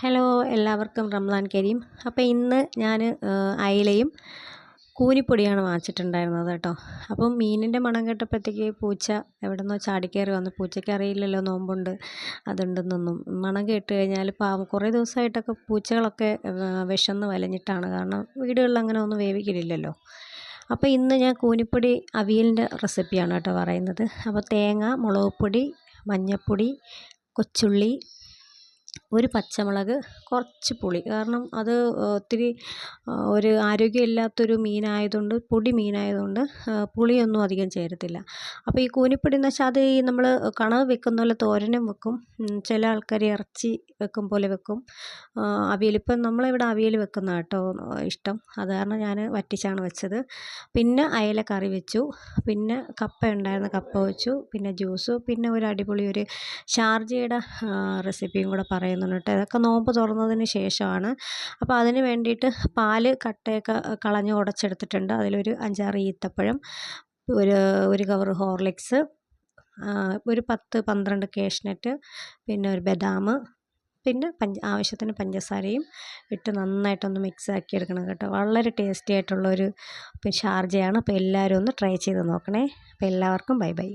Hello, എല്ലാവർക്കും റംസാൻ കരീം. അപ്പോൾ ഇന്ന് ഞാൻ അയിലയും കൂനിപ്പൊടിയാണ് വാങ്ങിച്ചിട്ടുണ്ടായിരുന്നത് കേട്ടോ. അപ്പം മീനിൻ്റെ മണം കേട്ടപ്പോഴത്തേക്ക് പൂച്ച എവിടെന്നോ ചാടിക്കയറി വന്നു. പൂച്ചയ്ക്ക് അറിയില്ലല്ലോ നോമ്പുണ്ട് അതുണ്ടെന്നൊന്നും. മണം കേട്ട് കഴിഞ്ഞാൽ പാവം കുറേ ദിവസമായിട്ടൊക്കെ പൂച്ചകളൊക്കെ വിശന്ന് വലഞ്ഞിട്ടാണ്. കാരണം വീടുകളിൽ അങ്ങനെ ഒന്നും വേവിക്കലില്ലല്ലോ. അപ്പോൾ ഇന്ന് ഞാൻ കൂനിപ്പൊടി അവിയലിൻ്റെ റെസിപ്പിയാണ് കേട്ടോ പറയുന്നത്. അപ്പോൾ തേങ്ങ, മുളക് പൊടി, മഞ്ഞൾപ്പൊടി, കൊച്ചുള്ളി, ഒരു പച്ചമുളക്, കുറച്ച് പുളി. കാരണം അത് ഒത്തിരി ഒരു ആരോഗ്യമില്ലാത്തൊരു മീനായതുകൊണ്ട്, പൊടി മീനായതുകൊണ്ട് പുളിയൊന്നും അധികം ചേരത്തില്ല. അപ്പോൾ ഈ കൂനിപ്പൊടി എന്ന് വെച്ചാൽ അത് ഈ നമ്മൾ കണവ് വെക്കുന്ന പോലെ തോരനും വെക്കും, ചില ആൾക്കാർ ഇറച്ചി വെക്കും പോലെ വെക്കും. അവിയൽ ഇപ്പം നമ്മളിവിടെ അവിയൽ വെക്കുന്ന കേട്ടോ ഇഷ്ടം. അത് കാരണം ഞാൻ വറ്റിച്ചാണ് വെച്ചത്. പിന്നെ അയല കറി വെച്ചു, പിന്നെ കപ്പ ഉണ്ടായിരുന്ന കപ്പ വെച്ചു, പിന്നെ ജ്യൂസ്, പിന്നെ ഒരു അടിപൊളി ഒരു ഷാർജയുടെ റെസിപ്പിയും കൂടെ പറയുന്നുണ്ട് കേട്ടോ. ഇതൊക്കെ നോമ്പ് തുറന്നതിന് ശേഷമാണ്. അപ്പോൾ അതിന് വേണ്ടിയിട്ട് പാല് കട്ടയൊക്കെ കളഞ്ഞ് ഉടച്ചെടുത്തിട്ടുണ്ട്. അതിലൊരു 5-6 ഈത്തപ്പഴം, ഒരു കവർ ഹോർലിക്സ്, ഒരു 10-12 കാഷ്നട്ട്, പിന്നെ ഒരു ബദാം, പിന്നെ ആവശ്യത്തിന് പഞ്ചസാരയും ഇട്ട് നന്നായിട്ടൊന്ന് മിക്സ് ആക്കി എടുക്കണം കേട്ടോ. വളരെ ടേസ്റ്റി ആയിട്ടുള്ളൊരു ഷാർജയാണ്. അപ്പോൾ എല്ലാവരും ഒന്ന് ട്രൈ ചെയ്ത് നോക്കണേ. അപ്പോൾ എല്ലാവർക്കും ബൈ ബൈ.